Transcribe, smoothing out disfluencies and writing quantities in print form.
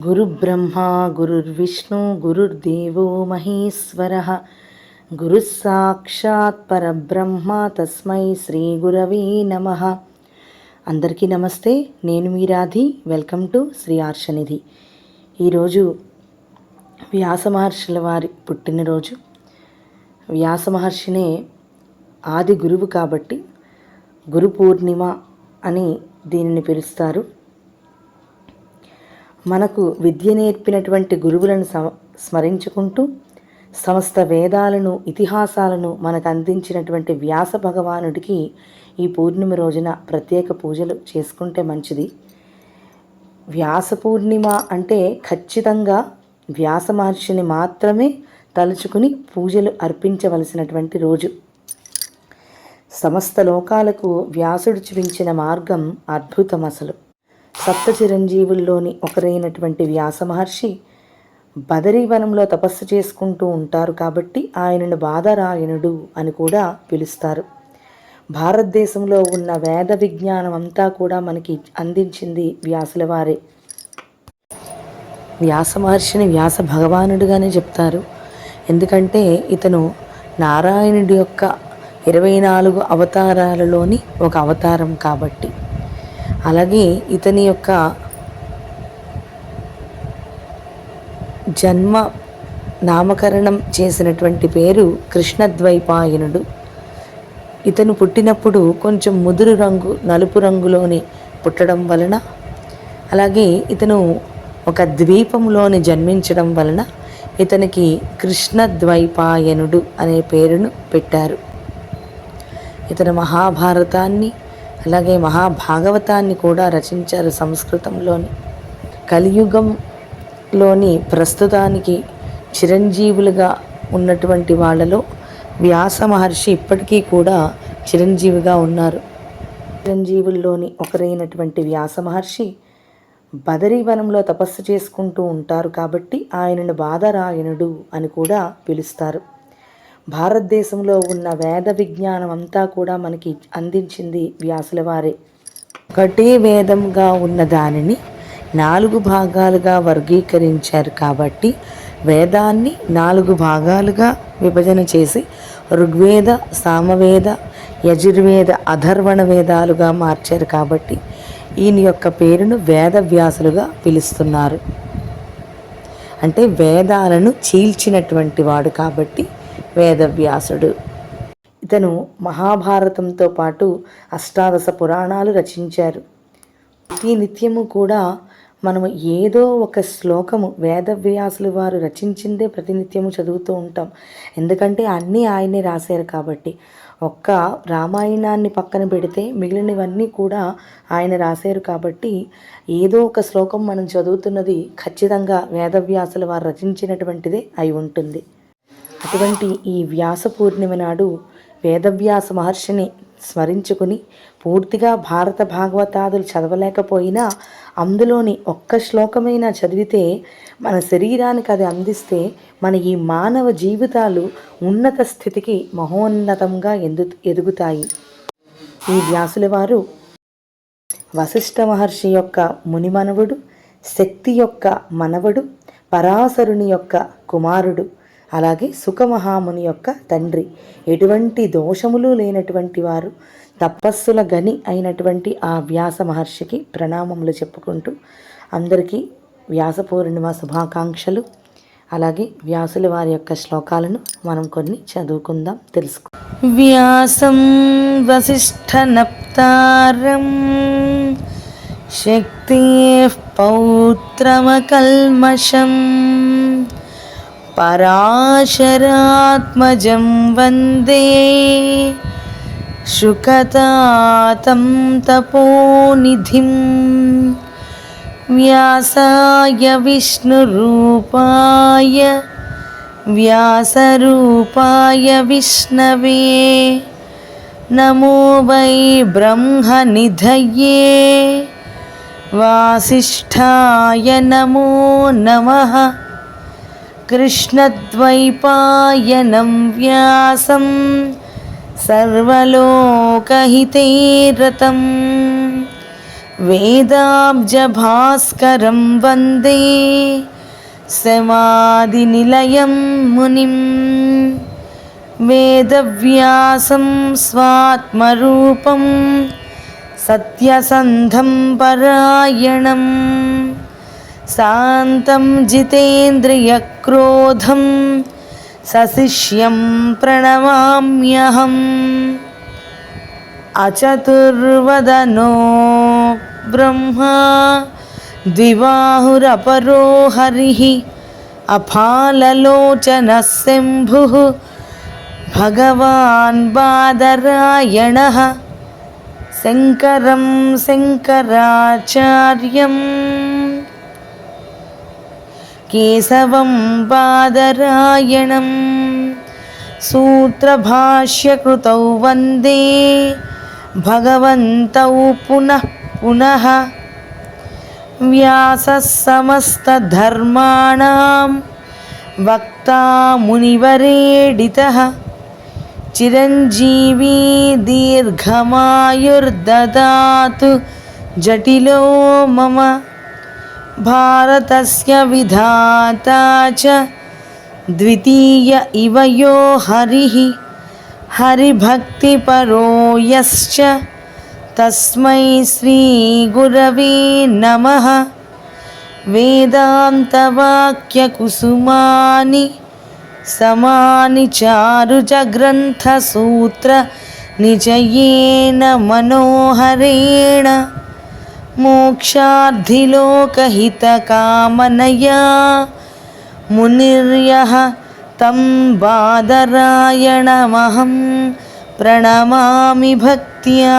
गुरुब्रह्मा गुरुर्विष्णु गुरुर्देवो महेश्वरः गुरुः साक्षात् परब्रह्म तस्मै శ్రీ గురవే నమః. అందరికీ నమస్తే. నేను మీ రాధి. Welcome to Sri Arshanidhi. ఈరోజు వ్యాస మహర్షుల వారి పుట్టినరోజు. వ్యాస మహర్షినే ఆది గురువు కాబట్టి గురు పూర్ణిమ అని దీనిని పిలుస్తారు. మనకు విద్య నేర్పినటువంటి గురువులను స్మరించుకుంటూ సమస్త వేదాలను ఇతిహాసాలను మనకు అందించినటువంటి వ్యాస భగవానుడికి ఈ పూర్ణిమ రోజున ప్రత్యేక పూజలు చేసుకుంటే మంచిది. వ్యాస పూర్ణిమ అంటే ఖచ్చితంగా వ్యాస మహర్షిని మాత్రమే తలుచుకుని పూజలు అర్పించవలసినటువంటి రోజు. సమస్త లోకాలకు వ్యాసుడు చూపించిన మార్గం అద్భుతం. అసలు సప్త చిరంజీవుల్లోని ఒకరైనటువంటి వ్యాస మహర్షి బదరీవనంలో తపస్సు చేసుకుంటూ ఉంటారు కాబట్టి ఆయనను బాదరాయణుడు అని కూడా పిలుస్తారు. భారతదేశంలో ఉన్న వేద విజ్ఞానం అంతా కూడా మనకి అందించింది వ్యాసుల వారే. వ్యాస మహర్షిని వ్యాస భగవానుడిగానే చెప్తారు. ఎందుకంటే ఇతను నారాయణుడి యొక్క 24 అవతారాలలోని ఒక అవతారం కాబట్టి. అలాగే ఇతని యొక్క జన్మ నామకరణం చేసినటువంటి పేరు కృష్ణద్వైపాయనుడు. ఇతను పుట్టినప్పుడు కొంచెం ముదురు రంగు నలుపు రంగులోని పుట్టడం వలన, అలాగే ఇతను ఒక ద్వీపంలోని జన్మించడం వలన ఇతనికి కృష్ణద్వైపాయనుడు అనే పేరును పెట్టారు. ఇతను మహాభారతాన్ని అలాగే మహాభాగవతాన్ని కూడా రచించారు సంస్కృతంలోని. కలియుగంలోని ప్రస్తుతానికి చిరంజీవులుగా ఉన్నటువంటి వాళ్ళలో వ్యాస మహర్షి ఇప్పటికీ కూడా చిరంజీవిగా ఉన్నారు. చిరంజీవుల్లోని ఒకరైనటువంటి వ్యాస మహర్షి బదరీవనంలో తపస్సు చేసుకుంటూ ఉంటారు కాబట్టి ఆయనను బాదరాయణుడు అని కూడా పిలుస్తారు. భారతదేశంలో ఉన్న వేద విజ్ఞానం అంతా కూడా మనకి అందించింది వ్యాసుల వారే. ఒకటే వేదంగా ఉన్న దానిని 4 భాగాలుగా వర్గీకరించారు కాబట్టి వేదాన్ని 4 భాగాలుగా విభజన చేసి ఋగ్వేద, సామవేద, యజుర్వేద, అథర్వణ వేదాలుగా మార్చారు కాబట్టి ఈయన యొక్క పేరును వేదవ్యాసులుగా పిలుస్తున్నారు. అంటే వేదాలను చీల్చినటువంటి వాడు కాబట్టి వేదవ్యాసుడు. ఇతను మహాభారతంతో పాటు అష్టాదశ పురాణాలు రచించారు. ప్రతి నిత్యము కూడా మనము ఏదో ఒక శ్లోకము వేదవ్యాసులు వారు రచించిందే ప్రతినిత్యము చదువుతూ ఉంటాం. ఎందుకంటే అన్నీ ఆయనే రాశారు కాబట్టి. ఒక్క రామాయణాన్ని పక్కన పెడితే మిగిలినవన్నీ కూడా ఆయన రాశారు కాబట్టి ఏదో ఒక శ్లోకం మనం చదువుతున్నది ఖచ్చితంగా వేదవ్యాసుల వారు రచించినటువంటిదే అయి ఉంటుంది. అటువంటి ఈ వ్యాస పూర్ణిమ నాడు వేదవ్యాస మహర్షిని స్మరించుకుని పూర్తిగా భారత భాగవతాదులు చదవలేకపోయినా అందులోని ఒక్క శ్లోకమైనా చదివితే మన శరీరానికి అది అందిస్తే మన ఈ మానవ జీవితాలు ఉన్నత స్థితికి మహోన్నతంగా ఎదుగుతాయి. ఈ వ్యాసుల వారు వశిష్ఠ మహర్షి యొక్క మునిమనవుడు, శక్తి యొక్క మనవడు, పరాశరుని యొక్క కుమారుడు, అలాగే సుఖమహాముని యొక్క తండ్రి. ఎటువంటి దోషములు లేనటువంటి వారు, తపస్సుల గని అయినటువంటి ఆ వ్యాస మహర్షికి ప్రణామములు చెప్పుకుంటూ అందరికీ వ్యాస పూర్ణిమ శుభాకాంక్షలు. అలాగే వ్యాసుల వారి యొక్క శ్లోకాలను మనం కొన్ని చదువుకుందాం, తెలుసుకుందాం. వ్యాసం వశిష్ఠ నప్తారం శక్తి పౌత్రమకల్మషం పరాశరాత్మజం వందే శుకతాతం తపోనిధిం వ్యాసాయ విష్ణురూపాయ వ్యాసరూపాయ విష్ణవే నమో వై బ్రహ్మనిధయే వాసిష్ఠాయ నమో నమః. కృష్ణద్వైపాయనం వ్యాసం సర్వలోకహితే రతం వేదాబ్జభాస్కరం వందే సమాధినిలయం మునిం వేదవ్యాసం స్వాత్మరూపం సత్యసంధం పరాయణం శాంతం జితేంద్రియక్రోధం సశిష్యం ప్రణమామ్యహం అచతుర్వదనో బ్రహ్మా ద్విబాహురపరో హరిః అఫాలలోచనః శంభుః భగవాన్ బాదరాయణః శంకరం శంకరాచార్యం కేశవం బాదరాయణం సూత్రభాష్యకృతౌ వందే భగవంతౌ పునః పునః వ్యాసः సమస్తధర్మాణాం వక్తా మునివరేడితః చిరంజీవి దీర్ఘమాయుర్దదాతు జటిలో మమ భారతస్య విధాతా చ ద్వితీయ ఇవ యో హరిః హరిభక్తిపరో యశ్చ తస్మై శ్రీ గురవే నమః వేదాంతవాక్యకుసుమాని సమాని చారుజగ్రంథసూత్ర నిచయేన మనోహరేణ మోక్షార్థిలోకహితకామనయా మునిర్యః తం బాదరాయణమహం ప్రణమామి భక్త్యా.